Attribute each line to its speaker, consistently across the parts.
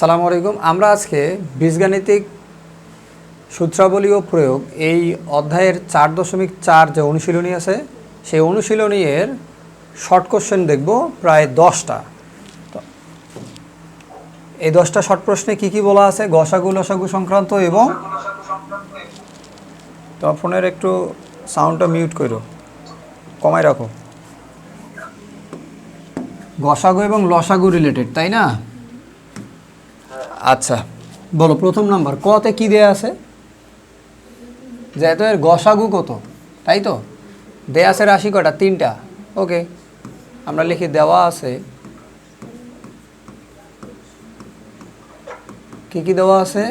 Speaker 1: আসসালামু আলাইকুম। আমরা আজকে বীজগাণিতিক সূত্রাবলী ও প্রয়োগ এই অধ্যায়ের 4.4 যে অনুশীলনী আছে সেই অনুশীলনীর শর্ট কোশ্চেন দেখব প্রায় 10টা। তো এই 10টা শর্ট প্রশ্নে কি কি বলা আছে গসাগু লসাগু সংক্রান্ত এবং তো ফোনের একটু সাউন্ডটা মিউট করো, কমাই রাখো। গসাগু এবং লসাগু রিলেটেড, তাই না? আচ্ছা, বলো প্রথম নাম্বার কতে কি দেয়া আছে? যেহেতু এর গসাগু কত, তাই তো দেয়া আছে রাশি কটা? 3টা। ওকে, আমরা লিখি দেওয়া আছে কি কি দেওয়া আছে।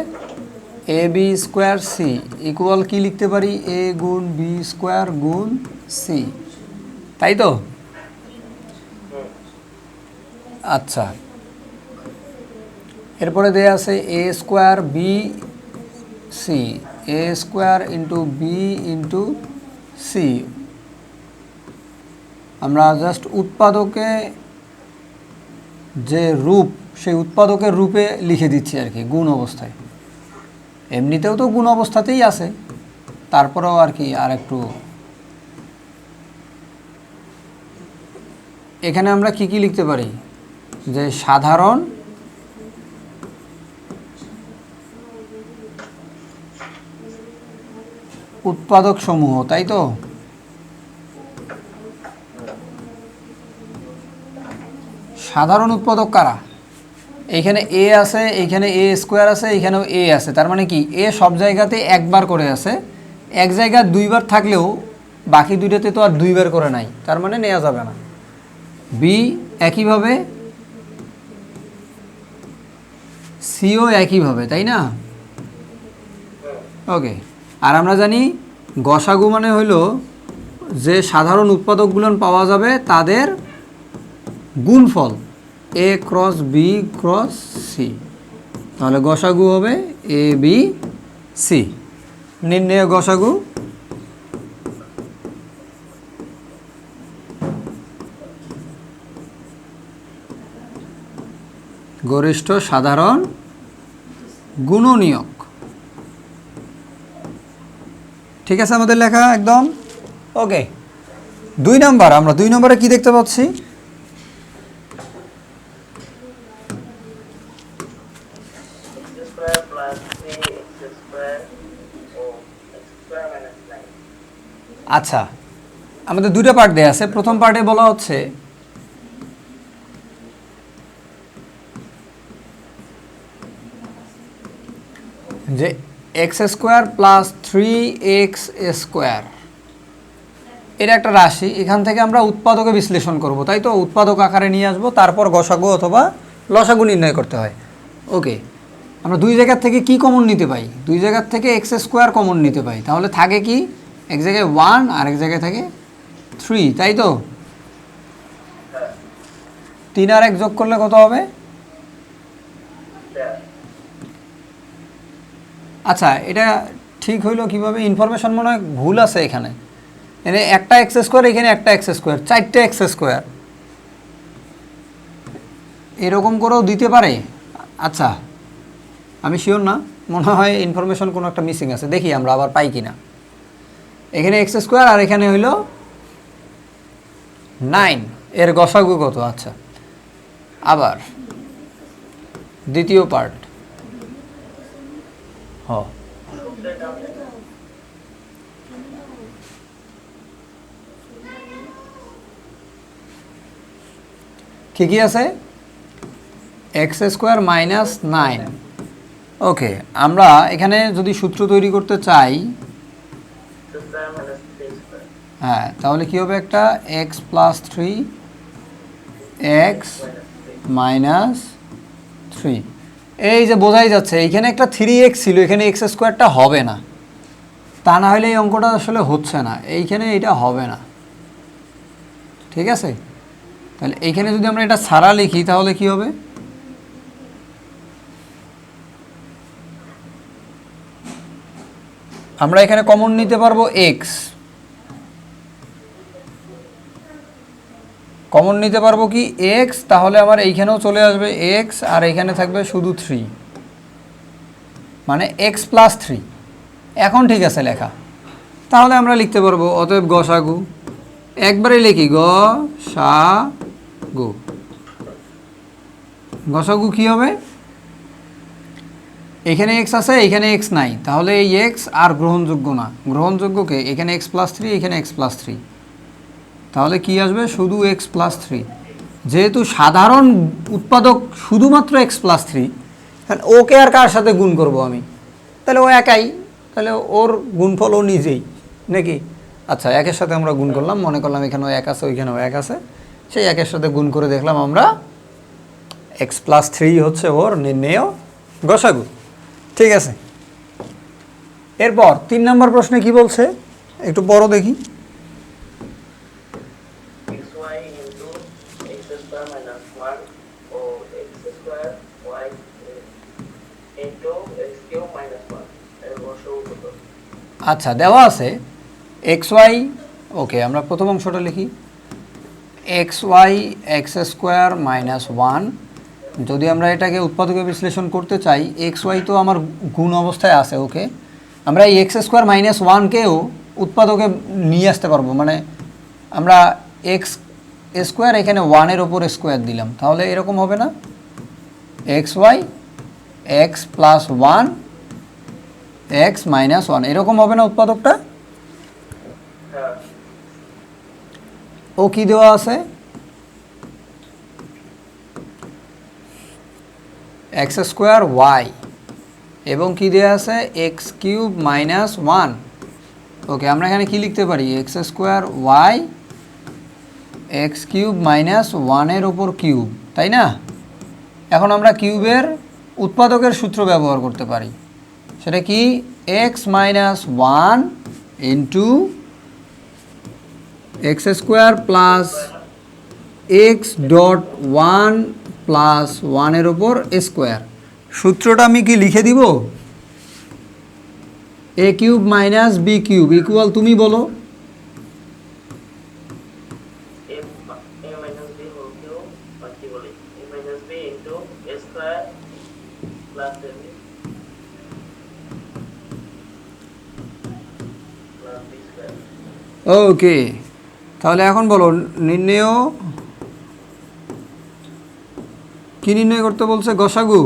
Speaker 1: A B square C equal কি লিখতে পারি? এ গুণ বি স্কোয়ার গুণ সি, তাই তো? আচ্ছা, এরপরে দেয়া আছে A square B C, A square into B into C. আমরা জাস্ট উৎপাদকে যে রূপ সেই উৎপাদকের রূপে লিখে দিচ্ছি আর কি, গুণ অবস্থায়। এমনিতেও তো গুণ অবস্থাতেই আছে, তারপরেও আর কি আর একটু। এখানে আমরা কি কি লিখতে পারি? যে সাধারণ উৎপাদক সমূহ, তাই তো? সাধারণ উৎপাদক কারা? এইখানে এ আছে, এইখানে এ স্কোয়ার আছে, এইখানেও এ আছে। তার মানে কি এ সব জায়গাতে একবার করে আছে, এক জায়গায় দুইবার থাকলেও বাকি দুইটাতে তো আর দুইবার করে নাই, তার মানে নেওয়া যাবে না। বি একইভাবে, সিও একইভাবে, তাই না? ওকে, আর আমরা জানি গসাগু মানে হইল যে সাধারণ উৎপাদকগুলো পাওয়া যাবে তাদের গুণফল এ ক্রস বি ক্রস সি, তাহলে গসাগু হবে এ বি সি। নির্ণেয় গসাগু গরিষ্ঠ সাধারণ গুণনীয়ক। ঠিক আছে আমাদের লেখা একদম ওকে। 2 নাম্বার, আমরা 2 নম্বরে কি দেখতে পাচ্ছি? আচ্ছা, আমাদের 2টা পার্ট দেয়া আছে। প্রথম পার্টে বলা হচ্ছে যে x square plus 3x square এটা একটা রাশি। এখান থেকে আমরা উৎপাদকে বিশ্লেষণ করব, তাই তো? উৎপাদক আকারে নিয়ে আসবো, তারপর গসাগু অথবা লসাগু নির্ণয় করতে হয়। ওকে, আমরা 2 জায়গার থেকে কি কমন নিতে পাই? 2 জায়গার থেকে এক্স স্কোয়ার কমন নিতে পাই, তাহলে থাকে কি এক জায়গায় 1 আর এক জায়গায় থাকে 3, তাই তো? 3 আর 1 যোগ করলে কত হবে? আচ্ছা, এটা ঠিক হইলো কিভাবে? ইনফরমেশন মনে হয় ভুল আছে এখানে। এখানে একটা এক্স স্কোয়ার, এখানে একটা এক্স স্কোয়ার, 4টে এক্স স্কোয়ার, এরকম করেও দিতে পারে। আচ্ছা, আমি শিওর না, মনে হয় ইনফরমেশন কোনো একটা মিসিং আছে, দেখি আমরা আবার পাই কিনা। এখানে এক্স স্কোয়ার আর এখানে হইল 9, এর গসাগু কত? আচ্ছা, আবার দ্বিতীয় পার্ট। কি কি আছে? X square minus 9। ওকে, আমরা এখানে যদি সূত্র তৈরি করতে চাই, হ্যাঁ, তাহলে কি হবে? একটা এক্স প্লাস 3 এক্স মাইনাস 3। এই যে বোঝাই যাচ্ছে এইখানে একটা 3x ছিল, এখানে এক্স স্কোয়ারটা হবে না, তা না হলে এই অঙ্কটা আসলে হচ্ছে না, এইখানে এটা হবে না। ঠিক আছে, তাহলে এইখানে যদি আমরা এটা সারা লিখি তাহলে কি হবে? আমরা এখানে কমন নিতে পারবো এক্স, কমন নিতে পারবো কি এক্স, তাহলে আমার এইখানেও চলে আসবে এক্স, আর এইখানে থাকবে শুধু 3, মানে এক্স প্লাস 3। এখন ঠিক আছে লেখা, তাহলে আমরা লিখতে পারবো অতএব গসাগু, একবারে লিখি গসাগু। গসাগু কি হবে, এখানে এক্স আছে, এখানে এক্স নাই, তাহলে এই এক্স আর গ্রহণযোগ্য না। গ্রহণযোগ্যকে এখানে এক্স প্লাস 3, এখানে এক্স প্লাস 3, তাহলে কি আসবে শুধু এক্স প্লাস 3। যেহেতু সাধারণ উৎপাদক শুধুমাত্র এক্স প্লাস 3, তাহলে ওকে আর কার সাথে গুণ করব আমি, তাহলে ও একাই, তাহলে ওর গুণফল ও নিজেই নাকি। আচ্ছা, একের সাথে আমরা গুণ করলাম, মনে করলাম এখানেও এক আছে, ওইখানেও এক আছে, সেই একের সাথে গুণ করে দেখলাম আমরা এক্স প্লাস 3 হচ্ছে ওর নির্ণেয় গসাগু। ঠিক আছে, এরপর 3 নম্বর প্রশ্নে কি বলছে একটু বড় দেখি। আচ্ছা, দেওয়া আছে এক্স ওয়াই, ওকে আমরা প্রথম অংশটা লিখি, x y x square minus 1। যদি আমরা এটাকে উৎপাদকে বিশ্লেষণ করতে চাই, এক্স ওয়াই তো আমার গুণ অবস্থায় আছে, ওকে আমরা এই এক্স স্কোয়ার মাইনাস 1কেও উৎপাদকে নিয়ে আসতে পারবো, মানে আমরা এক্স স্কোয়ার এখানে 1-এর ওপর স্কোয়ার দিলাম, তাহলে এরকম হবে না, x y x plus 1 x minus 1, এরকম হবে না উৎপাদকটা। ও কি দেওয়া আছে, এক্স স্কোয়ার ওয়াই, এবং কি দেওয়া আছে এক্স কিউব মাইনাস 1। ওকে, আমরা এখানে কি লিখতে পারি, X square Y X cube minus 1-এর ওপর কিউব, তাই না। এখন আমরা কিউবের উৎপাদকের সূত্র ব্যবহার করতে পারি, সেটা কি X minus 1 into X square plus X dot 1 plus 1-এর ওপর স্কোয়ার। সূত্রটা আমি কি লিখে দিব, A cube minus B cube equal, তুমি বলো, ওকে। তাহলে এখন বলো নির্ণেয়, কি নির্ণয় করতে বলছে, গসাগু।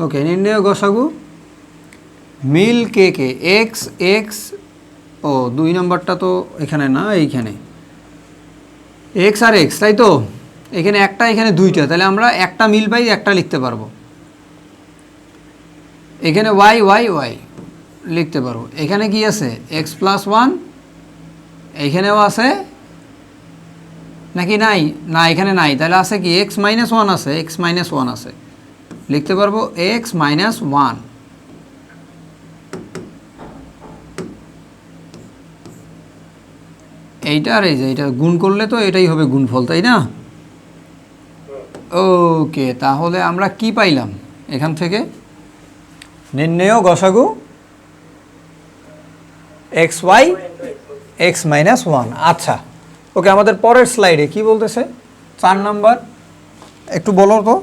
Speaker 1: ওকে, নির্ণেয় গসাগু মিল কে কে, এক্স এক্স, ও 2 নম্বরটা তো এখানে না, এইখানে এক্স আর এক্স, তাই তো, এখানে একটা এখানে 2টা, তাহলে আমরা একটা মিল পাই, একটা লিখতে পারবো। এখানে ওয়াই ওয়াই ওয়াই লিখতে পারবো। এখানে কি আছে এক্স প্লাস 1, এইখানেও আছে নাকি নাই, না এখানে নাই, তাহলে আছে কি এক্স মাইনাস 1 আছে, এক্স মাইনাস 1 আছে, লিখতে পারবো এক্স মাইনাস 1। এইটা আর এই যে এটা গুণ করলে তো এটাই হবে গুণফল, তাই না। ওকে, তাহলে আমরা কি পাইলাম এখান থেকে, নির্ণেয় গসাগু এক্স ওয়াই এক্স মাইনাস 1। আচ্ছা, ওকে, আমাদের পরের স্লাইডে কি বলতেছে 4 নাম্বার, একটু বলো তো।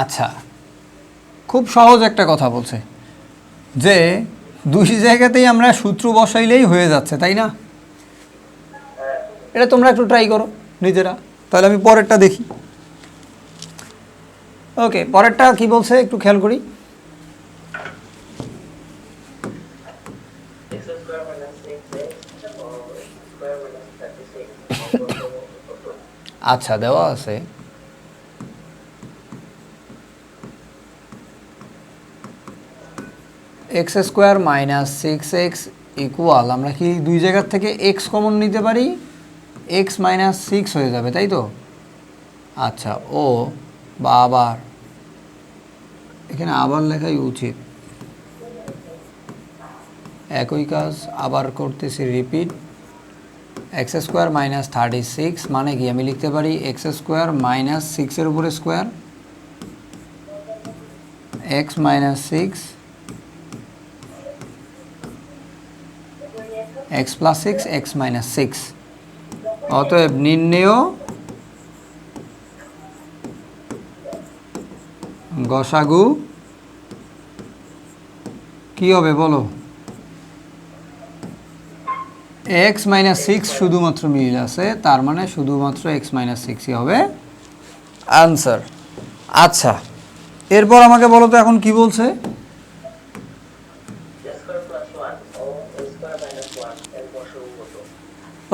Speaker 1: আচ্ছা, খুব সহজ একটা কথা বলছে যে 2 জায়গাতেই আমরা সূত্র বসাইলেই হয়ে যাচ্ছে, তাই না। এটা তোমরা একটু ট্রাই করো নিজেরা, তাহলে আমি পরেরটা দেখি। ওকে, পরেরটা কি বলছে একটু খেয়াল করি। আচ্ছা, দেওয়া আছে x square minus 6x equal, আমরা কি 2 জায়গার থেকে এক্স কমন নিতে পারি, এক্স মাইনাস 6 হয়ে যাবে, তাই তো। আচ্ছা, ও বা আবার, এখানে আবার লেখাই উচিত, একই কাজ আবার করতেছি, রিপিট। এক্স স্কোয়ার মাইনাস 36 মানে কি, আমি লিখতে পারি এক্স স্কোয়ার মাইনাস 6-এর উপরে square x minus six x plus six x minus six. অতএব নির্ণেয় গসাগু কি হবে বলো? এক্স মাইনাস সিক্স শুধুমাত্র মিল আছে, তার মানে শুধুমাত্র এক্স মাইনাস সিক্সই হবে আনসার। আচ্ছা, এরপর আমাকে বলো তো এখন কি বলছে?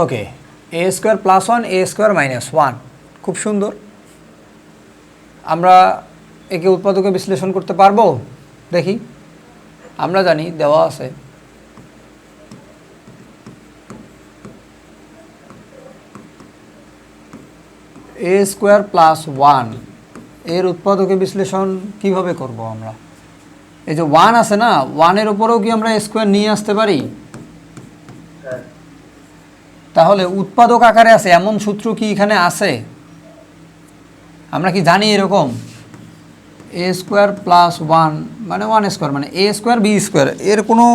Speaker 1: ওকে, এ স্কোয়ার প্লাস ওয়ান এ স্কোয়ার মাইনাস ওয়ান, খুব সুন্দর। আমরা একে উৎপাদকে বিশ্লেষণ করতে পারবো? দেখি। আমরা জানি দেওয়া আছে এ স্কোয়ার প্লাস ওয়ান, এর উৎপাদকে বিশ্লেষণ কিভাবে করব আমরা? এই যে ওয়ান আছে না, ওয়ানের উপরেও কি আমরা স্কোয়ার নিয়ে আসতে পারি? তাহলে উৎপাদক আকারে আছে এমন সূত্র কি এখানে আছে? আমরা কি জানি এরকম? এ স্কোয়ার প্লাস ওয়ান মানে ওয়ান স্কোয়ার মানে এ স্কোয়ার বি স্কোয়ার, এর কোনো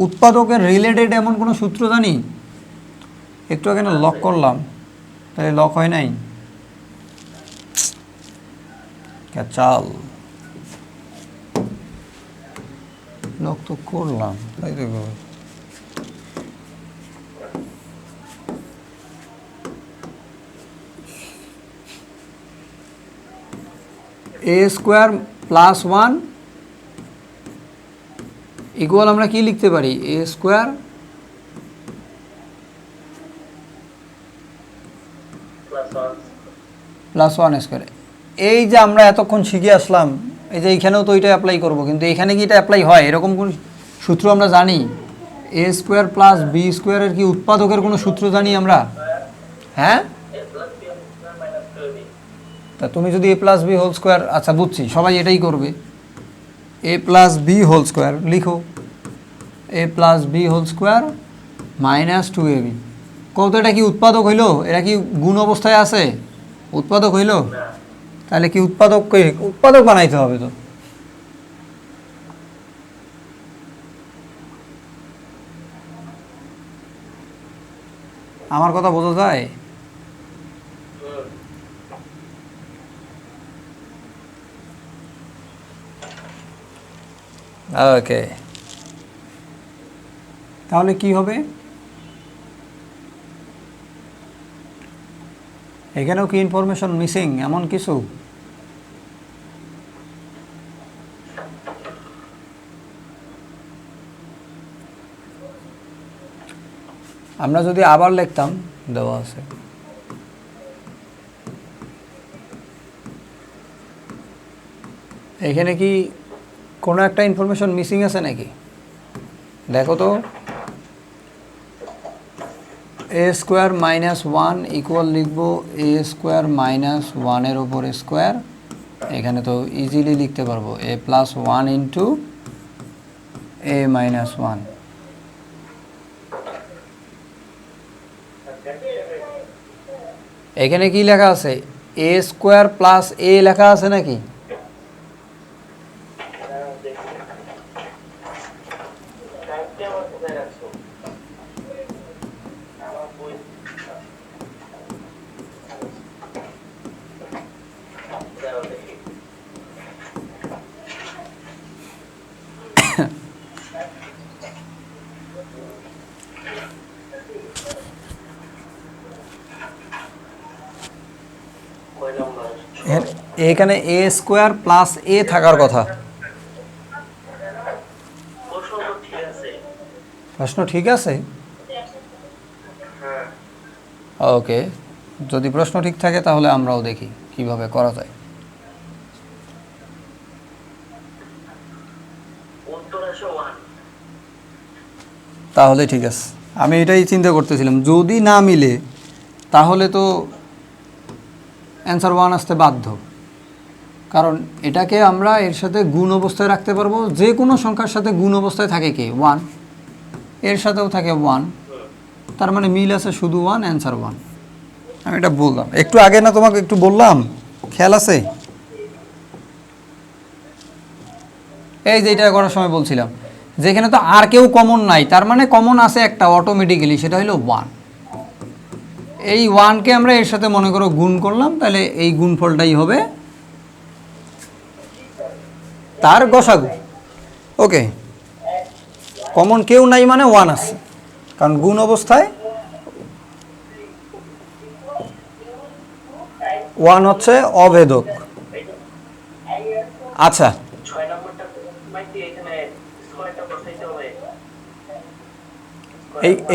Speaker 1: উৎপাদকের রিলেটেড এমন কোনো সূত্র জানি? একটু আগে না লক করলাম, তাহলে লক হয় নাই। চাল লক তো করলাম, তাই দেখো। এ স্কোয়ার প্লাস ওয়ান ইকুয়াল আমরা কি লিখতে পারি? এ স্কোয়ার প্লাস ওয়ান স্কোয়ার। এই যে আমরা এতক্ষণ শিখে আসলাম, এই যে এইখানেও তো ওইটা অ্যাপ্লাই করবো, কিন্তু এইখানে কি এটা অ্যাপ্লাই হয়? এরকম কোন সূত্র আমরা জানি? এ স্কোয়ার প্লাস বি স্কোয়ারের কি উৎপাদকের কোনো সূত্র জানি আমরা? হ্যাঁ, তা তুমি যদি A plus B whole square, আচ্ছা বুঝছি, সবাই এটাই করবে। A plus B whole square লিখো, A plus B whole square minus two A B. কত, এটা কি উৎপাদক হইলো? এরা কি গুণ অবস্থায় আছে? উৎপাদক হইলো? তাহলে কি উৎপাদক বানাইতে হবে তো। আমার কথা বোঝা যায়? ওকে, তাহলে কি হবে? এখানেও কি ইনফরমেশন মিসিং এমন কিছু? আমরা যদি আবার লিখতাম, দেওয়া আছে এখানে কি কোনো একটা ইনফরমেশন মিসিং আছে নাকি? দেখো তো, এ স্কোয়ার মাইনাস ওয়ান ইকুয়াল লিখবো এ স্কোয়ার মাইনাস ওয়ানের ওপর স্কোয়ার। এখানে তো ইজিলি লিখতে পারবো এ প্লাস ওয়ান ইন্টু এ মাইনাস ওয়ান। এখানে কি লেখা আছে? এ স্কোয়ার প্লাস এ লেখা আছে নাকি? এখানে এ স্কোয়ার প্লাস এ থাকার কথা। প্রশ্ন ঠিক আছে? ওকে, যদি প্রশ্ন ঠিক থাকে তাহলে আমরাও দেখি কিভাবে করা যায়। তাহলে ঠিক আছে, আমি এটাই চিন্তা করতেছিলাম, যদি না মিলে তাহলে তো অ্যান্সার ওয়ান আসতে বাধ্য, কারণ এটাকে আমরা এর সাথে গুণ অবস্থায় রাখতে পারবো। যে কোনো সংখ্যার সাথে গুণ অবস্থায় থাকে কে? ওয়ান। এর সাথেও থাকে ওয়ান, তার মানে মিল আছে শুধু ওয়ান, অ্যান্সার ওয়ান। আমি এটা বললাম একটু আগে না, তোমাকে একটু বললাম, খেয়াল আছে? এই যে এটা করার সময় বলছিলাম যেখানে তো আর কেউ কমন নাই, তার মানে কমন আছে একটা অটোমেটিক্যালি, সেটা হলো 1। এই 1কে আমরা এর সাথে মনে করো গুণ করলাম, তাহলে এই গুণফলটাই হবে তার গসাগু। ওকে, কমন কেউ নাই মানে 1 আছে, কারণ গুণ অবস্থায় 1 হচ্ছে অভেদক। আচ্ছা,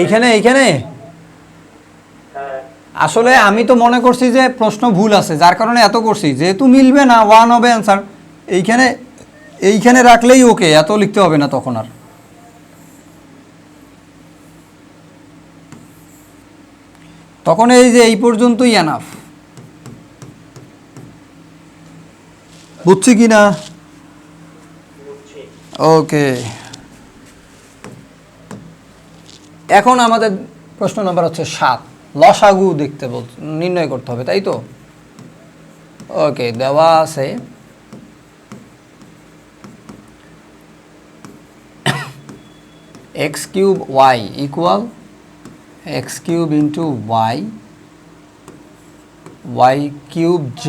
Speaker 1: এইখানে আসলে আমি তো মনে করছি যে প্রশ্ন ভুল আছে, যার কারণে এত করছি, যেহেতু মিলবে না 1 হবে অ্যান্সার। এইখানে রাখলেই ওকে, এত লিখতে হবে না তখন আর। তখন এই যে এই পর্যন্তই এনাফ। বুঝছি কি না? ওকে, এখন আমাদের প্রশ্ন নাম্বার হচ্ছে 7, লসাগু দেখতে নির্ণয় করতে হবে, তাই তো? ওকে, দেওয়া আছে x cube y equal x cube into y cube z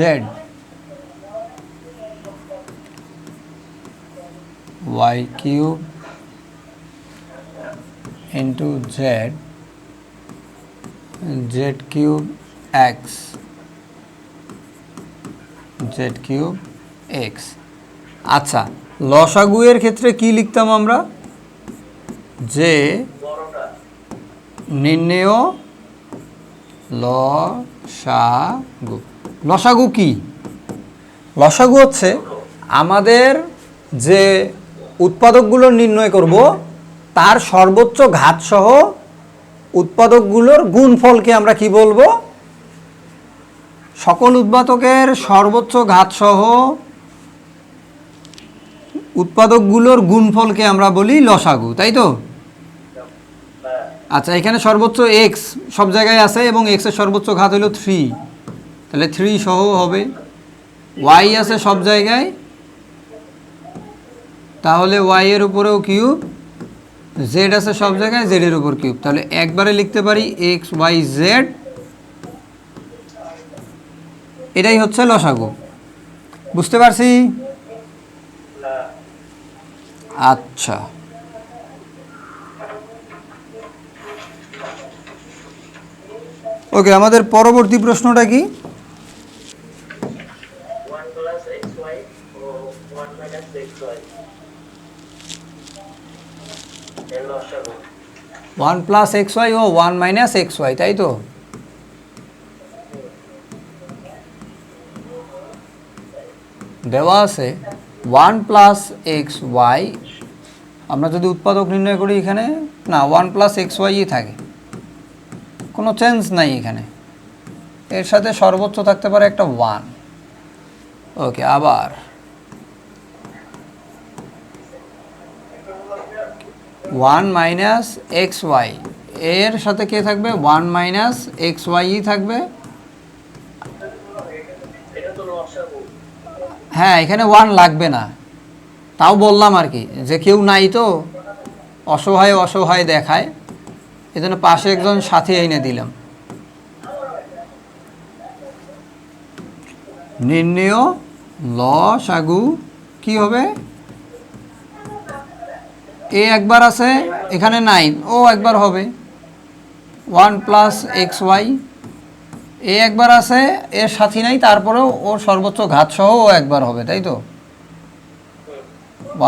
Speaker 1: y cube into z cube x cube x। আচ্ছা, লসাগু এর ক্ষেত্রে কি লিখতাম আমরা? যে নির্ণেয় লসাগু। লসাগু কি? লসাগু হচ্ছে আমাদের যে উৎপাদকগুলো নির্ণয় করব তার সর্বোচ্চ ঘাতসহ উৎপাদকগুলোর গুণফলকে আমরা কি বলবো? সকল উৎপাদকের সর্বোচ্চ ঘাতসহ উৎপাদকগুলোর গুণফলকে আমরা বলি লসাগু, তাই তো? আচ্ছা, এখানে সর্বোচ্চ x সব জায়গায় আছে এবং x এর সর্বোচ্চ ঘাত হলো 3, তাহলে 3 সহ হবে। y আছে সব জায়গায়, তাহলে y এর উপরেও কিউব, z আছে সব জায়গায়, z এর উপর কিউব, তাহলে একবারে লিখতে পারি x y z। এটাই হচ্ছে লসাগু। বুঝতে পারছি? আচ্ছা, ওকে, আমাদের পরবর্তী প্রশ্নটা কি? 1 প্লাস এক্স ওয়াই ও 1 মাইনাস এক্স ওয়াই, তাই তো? দেওয়া আছে 1 প্লাস এক্স ওয়াই, আমরা যদি উৎপাদক নির্ণয় করি এখানে না 1 প্লাস এক্স ওয়াইই থাকে, কোনো চেঞ্জ নাই এখানে। এর সাথে সর্বোচ্চ থাকতে পারে একটা 1। ওকে, আবার 1 মাইনাস এক্স ওয়াই, এর সাথে কে থাকবে? 1 মাইনাস এক্স ওয়াইই থাকবে। হ্যাঁ, এখানে 1 লাগবে না, তাও বললাম আর কি, যে কেউ নাই তো, অসহায় অসহায় দেখায়, এজন্য পাশে একজন সাথী এনে দিলাম। নির্ণেয় লসাগু কি হবে? এ একবার আছে, এখানে নাই, ও একবার হবে 1 প্লাস এক্স ওয়াই। এ একবার আছে, এর সাথী নাই, তারপরেও ওর সর্বোচ্চ ঘাত সহ ও একবার হবে, তাই তো?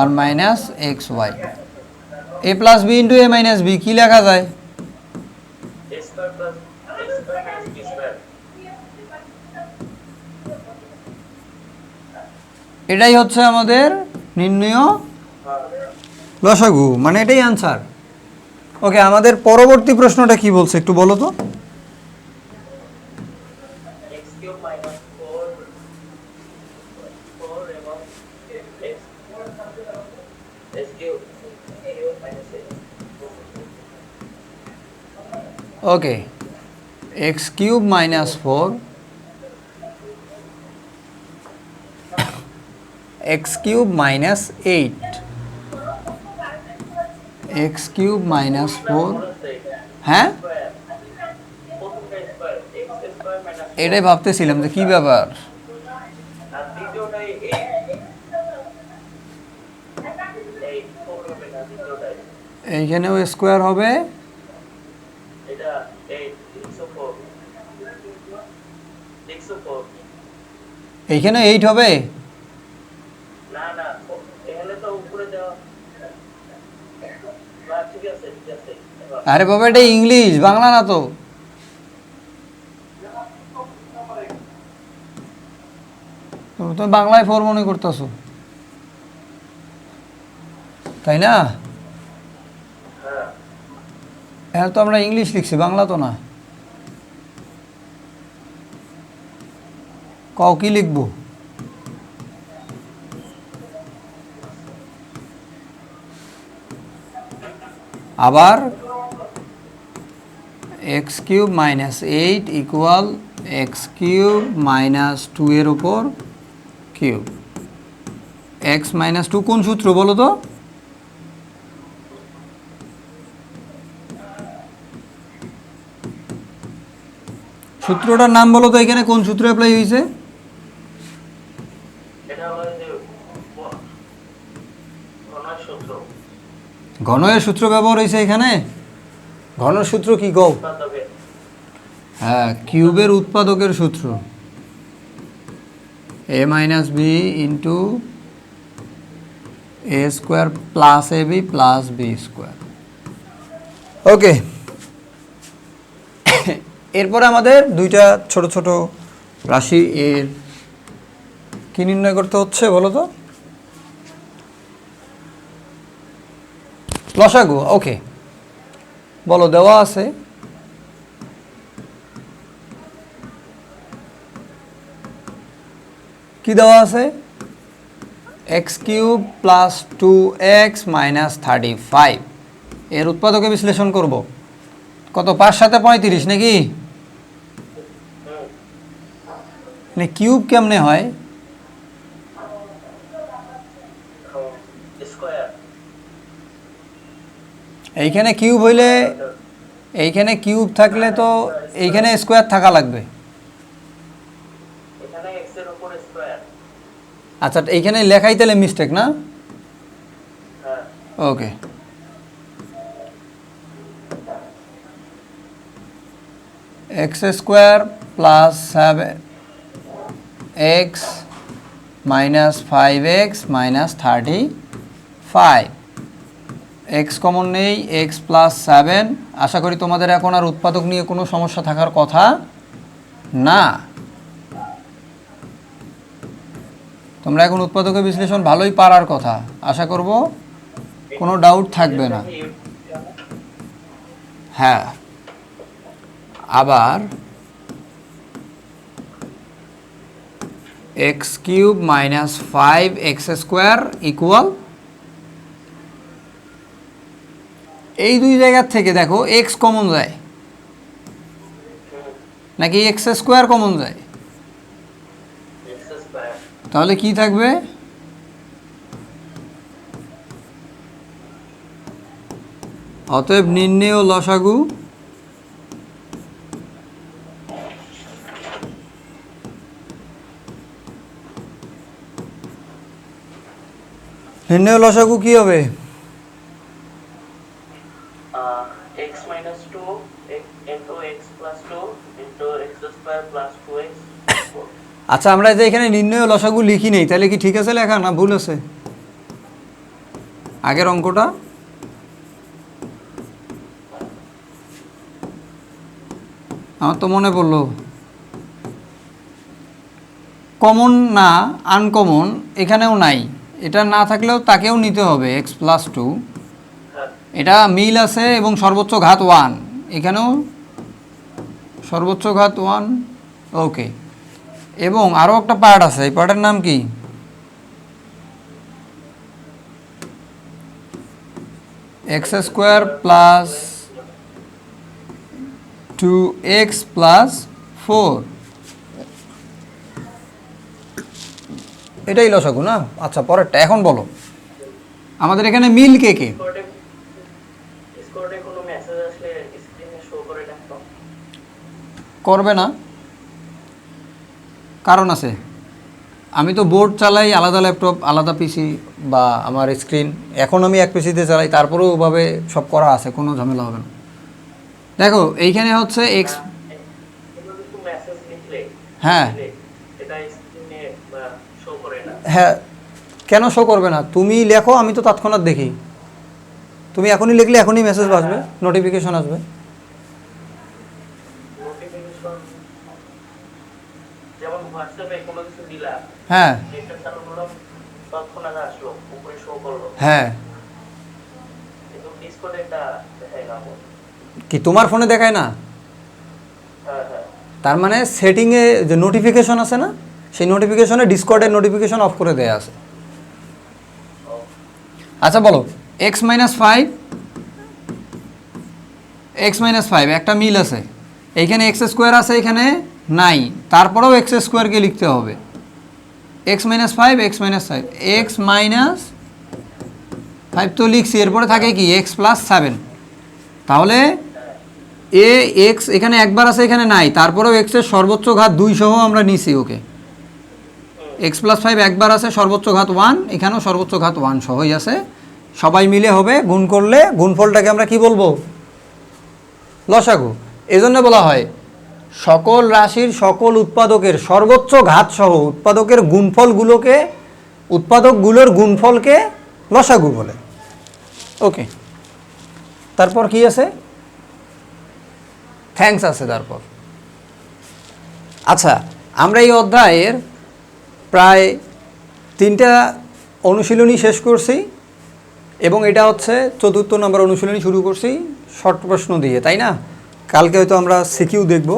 Speaker 1: 1 মাইনাস এক্স ওয়াই। এ প্লাস বি ইন্টু এ মাইনাস বি কি লেখা যায়? এটাই হচ্ছে আমাদের নির্ণেয় লসাগু, মানে এটাই আনসার। ওকে, আমাদের পরবর্তী প্রশ্নটা কি বলছে একটু বলো তো? Okay, X cube minus 4, X cube minus 8 X cube minus 4, হ্যাঁ এটাই ভাবতেছিলাম যে কি ব্যাপার। এইখানেও স্কোয়ার হবে, এইখানে 8 হবে। আরে বাবা এটা ইংলিশ, বাংলা না তো। তুমি বাংলায় 4 মনে করতেছো, তাই না? হ্যাঁ তো আমরা ইংলিশ লিখছি, বাংলা তো না। কও কি লিখবো? আবার x cube minus 8 equal x cube minus 2 এর উপর কিউব। এক্স মাইনাস 2 কোন সূত্র বলো তো? সূত্রটার নাম বলো তো, এখানে কোন সূত্র অ্যাপ্লাই হয়েছে? ঘনয়ের সূত্র ব্যবহার হয়েছে এখানে। ঘনের সূত্র কি গো? হ্যাঁ, কিউবের উৎপাদকের সূত্র, এ minus B into A square plus A B plus B square. ওকে, এরপরে আমাদের দুইটা ছোট ছোট রাশি এর কি নির্ণয় করতে হচ্ছে বলো তো? লসাগু। ওকে, বলো, দেওয়া আছে কি দেওয়া আছে? X cube plus 2x minus 35 এর উৎপাদকে বিশ্লেষণ করব। কত? 5 7 35 নাকি? মানে কিউব কেমনে হয়? এইখানে কিউব হইলে, এইখানে কিউব থাকলে তো এইখানে স্কোয়ার থাকা লাগবে। আচ্ছা, এইখানে লেখাই তাহলে মিস্টেক না? Okay, X square plus 7x minus 5x minus 35। X common নেই, এক্স প্লাস 7। আশা করি তোমাদের এখন আর উৎপাদক নিয়ে কোনো সমস্যা থাকার কথা না। তোমরা এখন উৎপাদকের বিশ্লেষণ ভালোই পারার কথা, আশা করব কোনো ডাউট থাকবে না। হ্যাঁ, আবার x cube minus 5x square equal, এই দুই জায়গার থেকে দেখো এক্স কমন যায় নাকি এক্স স্কোয়ার কমন যায়? তাহলে কি থাকবে? অতএব নির্ণেয় লসাগু নির্ণেয় লসাগু কি হবে? আচ্ছা, আমরা যে এখানে নির্ণয় লসাগু লিখি নেই, তাহলে কি ঠিক আছে লেখা না ভুল আছে? আগের অঙ্কটা আমার তো মনে পড়লো, কমন না আনকমন এখানেও নাই, এটা না থাকলেও তাকেও নিতে হবে এক্স প্লাস 2। এটা মিল আছে এবং সর্বোচ্চ ঘাত 1, এখানেও সর্বোচ্চ ঘাত 1। ওকে, এবং আরও একটা পার্ট আছে, এই পার্টের নাম কি? X square plus 2x plus 4, এটাই লসাগু না? আচ্ছা, পরেরটা এখন বলো, আমাদের এখানে মিল কে কে? করবে না, কারণ আছে। আমি তো বোর্ড চালাই, আলাদা ল্যাপটপ, আলাদা পিসি বা আমার স্ক্রিন, এখন আমি এক পিসিতে চালাই, তারপরেও ওভাবে সব করা আছে, কোনো ঝামেলা হবে না। দেখো এইখানে হচ্ছে এক্স, হ্যাঁ হ্যাঁ, কেন শো করবে না? তুমি লেখো, আমি তো তৎক্ষণাৎ দেখি। তুমি এখনই লিখলে এখনই মেসেজ আসবে, নোটিফিকেশন আসবে। হ্যাঁ হ্যাঁ, কি তোমার ফোনে দেখায় না? তার মানে সেটিংয়ে যে নোটিফিকেশন আছে না, সেই নোটিফিকেশনে ডিসকর্ডের নোটিফিকেশন অফ করে দেয়া আছে। আচ্ছা বলো, এক্স মাইনাস ফাইভ একটা মিল আছে, এইখানে এক্স স্কোয়ার আছে, এখানে নাই, তারপরেও এক্স স্কোয়ারকে লিখতে হবে। X minus five x minus five তো লিখছি, এরপরে থাকে কি এক্স প্লাস 7। তাহলে এ এক্স এখানে একবার আছে, এখানে নাই, তারপরেও এক্সের সর্বোচ্চ ঘাত 2 সহ আমরা নিছি ওকে। এক্স প্লাস 5 একবার আছে, সর্বোচ্চ ঘাত 1, এখানেও সর্বোচ্চ ঘাত 1 সহই আছে, সবাই মিলে হবে। গুণ করলে গুণফলটাকে আমরা কি বলবো? লসাগু। এজন্য বলা হয় সকল রাশির সকল উৎপাদকের সর্বোচ্চ ঘাত সহ উৎপাদকের গুণফলগুলোকে, উৎপাদকগুলোর গুণফলকে লসাগু বলে। ওকে, তারপর কি আছে? থ্যাঙ্কস আছে তারপর। আচ্ছা, আমরা এই অধ্যায়ের প্রায় 3টা অনুশীলনী শেষ করছি এবং এটা হচ্ছে 4র্থ নম্বর অনুশীলনী শুরু করছি শর্ট প্রশ্ন দিয়ে, তাই না? কালকে হয়তো আমরা সিকিউ দেখব।